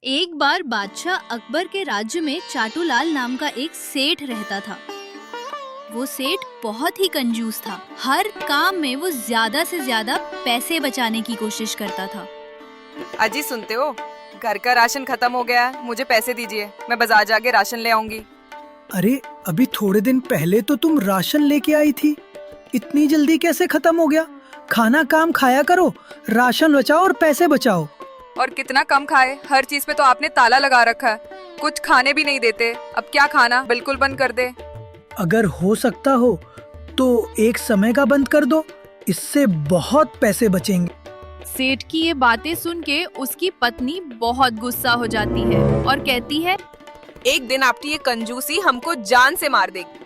एक बार बादशाह अकबर के राज्य में चाटूलाल नाम का एक सेठ रहता था। वो सेठ बहुत ही कंजूस था। हर काम में वो ज्यादा से ज्यादा पैसे बचाने की कोशिश करता था। अजी सुनते हो, घर का राशन खत्म हो गया है, मुझे पैसे दीजिए, मैं बाजार जाके राशन ले आऊंगी। अरे अभी थोड़े दिन पहले तो तुम राशन लेके आई थी, इतनी जल्दी कैसे खत्म हो गया? खाना काम खाया करो, राशन बचाओ और पैसे बचाओ। और कितना कम खाए, हर चीज पे तो आपने ताला लगा रखा है, कुछ खाने भी नहीं देते। अब क्या खाना, बिल्कुल बंद कर दे। अगर हो सकता हो तो एक समय का बंद कर दो, इससे बहुत पैसे बचेंगे। सेठ की ये बातें सुन के उसकी पत्नी बहुत गुस्सा हो जाती है और कहती है, एक दिन आपकी ये कंजूसी हमको जान से मार देगी।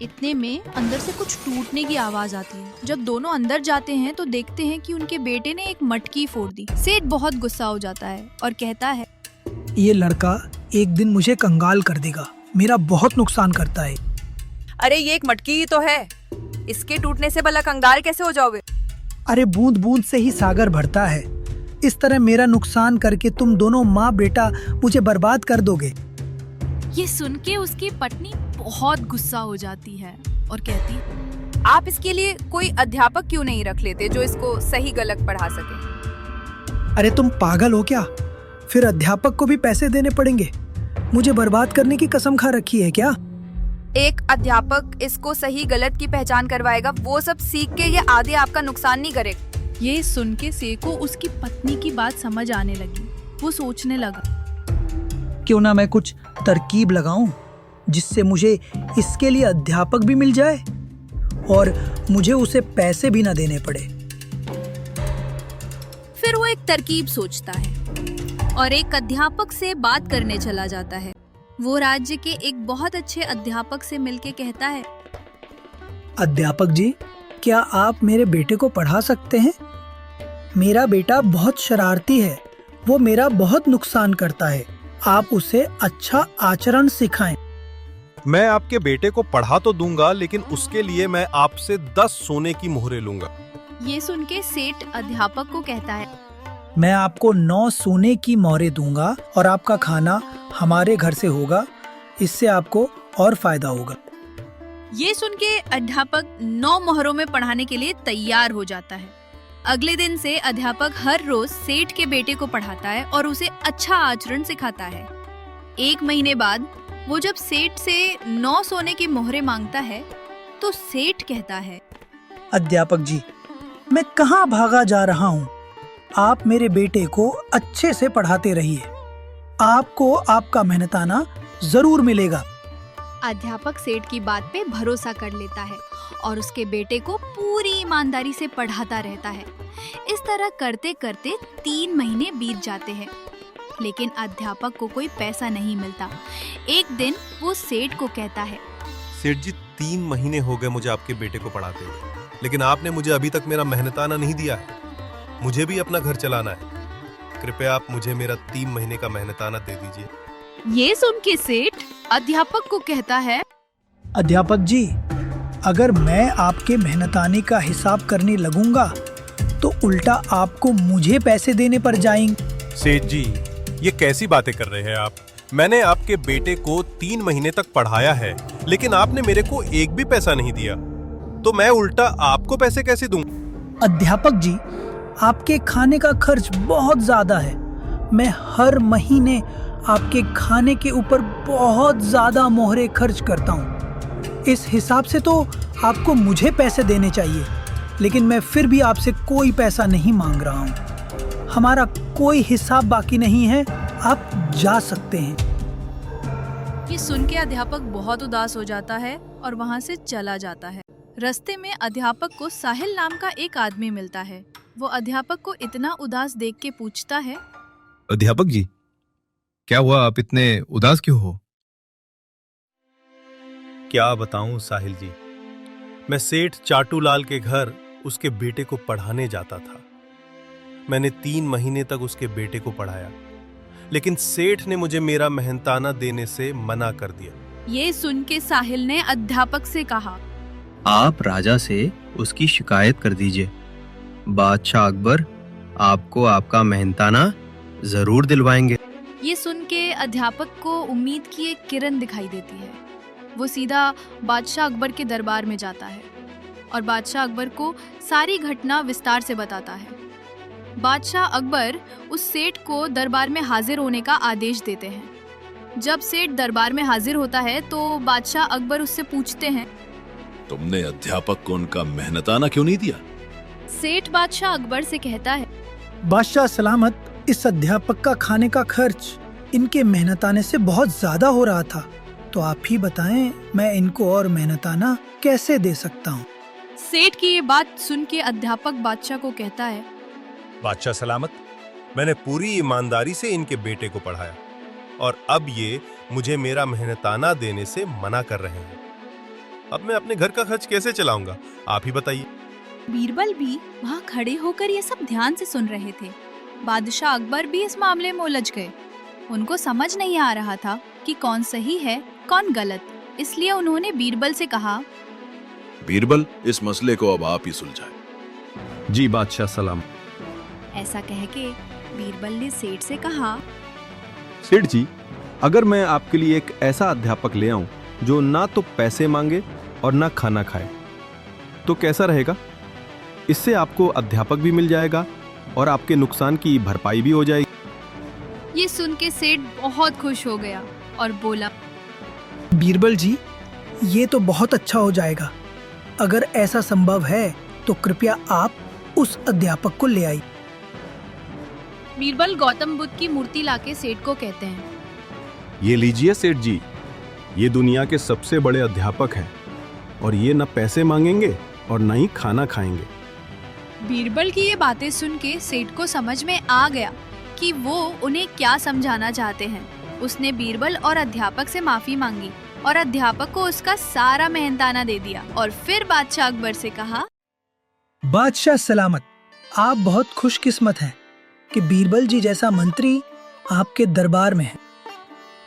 इतने में अंदर से कुछ टूटने की आवाज आती है। जब दोनों अंदर जाते हैं तो देखते हैं कि उनके बेटे ने एक मटकी फोड़ दी। सेठ बहुत गुस्सा हो जाता है और कहता है, ये लड़का एक दिन मुझे कंगाल कर देगा, मेरा बहुत नुकसान करता है। अरे ये एक मटकी ही तो है, इसके टूटने से भला कंगाल कैसे हो जाओगे? अरे बूंद बूंद से ही सागर भरता है। इस तरह मेरा नुकसान करके तुम दोनों माँ बेटा मुझे बर्बाद कर दोगे। ये सुन के उसकी पत्नी बहुत गुस्सा हो जाती है और कहती, आप इसके लिए कोई अध्यापक क्यों नहीं रख लेते जो इसको सही गलत पढ़ा सके? अरे तुम पागल हो क्या? फिर अध्यापक को भी पैसे देने पड़ेंगे। मुझे बर्बाद करने की कसम खा रखी है क्या? एक अध्यापक इसको सही गलत की पहचान करवाएगा, वो सब सीख के ये आगे आपका नुकसान नहीं करेगा। ये सुन के सेठ को उसकी पत्नी की बात समझ आने लगी। वो सोचने लगा, क्यों ना मैं कुछ तरकीब लगाऊं जिससे मुझे इसके लिए अध्यापक भी मिल जाए और मुझे उसे पैसे भी ना देने पड़े। फिर वो एक तरकीब सोचता है और एक अध्यापक से बात करने चला जाता है। वो राज्य के एक बहुत अच्छे अध्यापक से मिलके कहता है, अध्यापक जी, क्या आप मेरे बेटे को पढ़ा सकते हैं? मेरा बेटा बहुत शरारती है, वो मेरा बहुत नुकसान करता है। आप उसे अच्छा आचरण सिखाएं। मैं आपके बेटे को पढ़ा तो दूंगा, लेकिन उसके लिए मैं आपसे 10 सोने की मोहरें लूंगा। ये सुन के सेठ अध्यापक को कहता है, मैं आपको 9 सोने की मोहरें दूंगा और आपका खाना हमारे घर से होगा, इससे आपको और फायदा होगा। ये सुन के अध्यापक 9 मोहरों में पढ़ाने के लिए तैयार हो जाता है। अगले दिन से अध्यापक हर रोज सेठ के बेटे को पढ़ाता है और उसे अच्छा आचरण सिखाता है। 1 महीने बाद वो जब सेठ से 9 सोने की मोहरें मांगता है तो सेठ कहता है, अध्यापक जी, मैं कहाँ भागा जा रहा हूँ? आप मेरे बेटे को अच्छे से पढ़ाते रहिए, आपको आपका मेहनताना जरूर मिलेगा। अध्यापक सेठ की बात पे भरोसा कर लेता है और उसके बेटे को पूरी ईमानदारी से पढ़ाता रहता है। इस तरह करते करते 3 महीने बीत जाते हैं, लेकिन अध्यापक को कोई पैसा नहीं मिलता। एक दिन वो सेठ को कहता है, सेठ जी, 3 महीने हो गए मुझे आपके बेटे को पढ़ाते हुए, लेकिन आपने मुझे अभी तक मेरा मेहनताना नहीं दिया है। मुझे भी अपना घर चलाना है, कृपया आप मुझे मेरा 3 महीने का मेहनताना दे दीजिए। ये सुन के सेठ अध्यापक को कहता है, अध्यापक जी, अगर मैं आपके मेहनताने का हिसाब करने लगूंगा तो उल्टा आपको मुझे पैसे देने पर जाएंगे। सेठ जी, ये कैसी बातें कर रहे हैं आप? मैंने आपके बेटे को 3 महीने तक पढ़ाया है, लेकिन आपने मेरे को एक भी पैसा नहीं दिया, तो मैं उल्टा आपको पैसे कैसे दूं? अध्यापक जी, आपके खाने का खर्च बहुत ज्यादा है। मैं हर महीने आपके खाने के ऊपर बहुत ज्यादा मोहरें खर्च करता हूँ। इस हिसाब से तो आपको मुझे पैसे देने चाहिए, लेकिन मैं फिर भी आपसे कोई पैसा नहीं मांग रहा हूँ। हमारा कोई हिसाब बाकी नहीं है, आप जा सकते हैं। ये सुन के अध्यापक बहुत उदास हो जाता है और वहाँ से चला जाता है। रास्ते में अध्यापक को साहिल नाम का एक आदमी मिलता है। वो अध्यापक को इतना उदास देख के पूछता है, अध्यापक जी, क्या हुआ, आप इतने उदास क्यों हो? क्या बताऊं साहिल जी, मैं सेठ चाटूलाल के घर उसके बेटे को पढ़ाने जाता था। मैंने 3 महीने तक उसके बेटे को पढ़ाया, लेकिन सेठ ने मुझे मेरा मेहनताना देने से मना कर दिया। ये सुन के साहिल ने अध्यापक से कहा, आप राजा से उसकी शिकायत कर दीजिए। बादशाह अकबर आपको आपका मेहनताना जरूर दिलवाएंगे। ये सुन के अध्यापक को उम्मीद की एक किरण दिखाई देती है। वो सीधा बादशाह अकबर के दरबार में जाता है और बादशाह अकबर को सारी घटना विस्तार से बताता है। बादशाह अकबर उस सेठ को दरबार में हाजिर होने का आदेश देते हैं। जब सेठ दरबार में हाजिर होता है तो बादशाह अकबर उससे पूछते हैं, तुमने अध्यापक को उनका मेहनताना क्यों नहीं दिया? सेठ बादशाह अकबर से कहता है, बादशाह सलामत, इस अध्यापक का खाने का खर्च इनके मेहनताने से बहुत ज्यादा हो रहा था, तो आप ही बताएं मैं इनको और मेहनताना कैसे दे सकता हूँ। सेठ की ये बात सुन के अध्यापक बादशाह को कहता है, बादशाह सलामत, मैंने पूरी ईमानदारी से इनके बेटे को पढ़ाया और अब ये मुझे मेरा मेहनताना देने से मना कर रहे हैं। अब मैं अपने घर का खर्च कैसे चलाऊंगा, आप ही बताइए। बीरबल भी वहाँ खड़े होकर ये सब ध्यान से सुन रहे थे। बादशाह अकबर भी इस मामले में उलझ गए। उनको समझ नहीं आ रहा था कि कौन सही है कौन गलत, इसलिए उन्होंने बीरबल से कहा, बीरबल, इस मसले को अब आप ही सुलझाएं। जी बादशाह सलाम। ऐसा कह के बीरबल ने सेठ से कहा, सेठ जी, अगर मैं आपके लिए एक ऐसा अध्यापक ले आऊं जो ना तो पैसे मांगे और ना खाना खाए, तो कैसा रहेगा? इससे आपको अध्यापक भी मिल जाएगा और आपके नुकसान की भरपाई भी हो जाएगी। ये सुन के सेठ बहुत खुश हो गया और बोला, बीरबल जी, ये तो बहुत अच्छा हो जाएगा। अगर ऐसा संभव है तो कृपया आप उस अध्यापक को ले आइए। बीरबल गौतम बुद्ध की मूर्ति लाके सेठ को कहते हैं, ये लीजिए सेठ जी, ये दुनिया के सबसे बड़े अध्यापक हैं और ये न पैसे मांगेंगे और न ही खाना खाएंगे। बीरबल की ये बातें सुन के सेठ को समझ में आ गया कि वो उन्हें क्या समझाना चाहते हैं। उसने बीरबल और अध्यापक से माफी मांगी और अध्यापक को उसका सारा मेहनताना दे दिया और फिर बादशाह अकबर से कहा, बादशाह सलामत, आप बहुत खुशकिस्मत हैं कि बीरबल जी जैसा मंत्री आपके दरबार में है।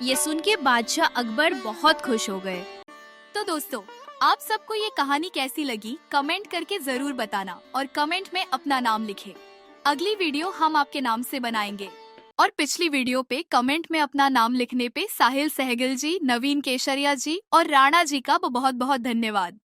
ये सुन के बादशाह अकबर बहुत खुश हो गए। तो दोस्तों, आप सबको ये कहानी कैसी लगी कमेंट करके जरूर बताना और कमेंट में अपना नाम लिखें। अगली वीडियो हम आपके नाम से बनाएंगे। और पिछली वीडियो पे कमेंट में अपना नाम लिखने पे साहिल सहगल जी, नवीन केशरिया जी और राणा जी का बहुत बहुत धन्यवाद।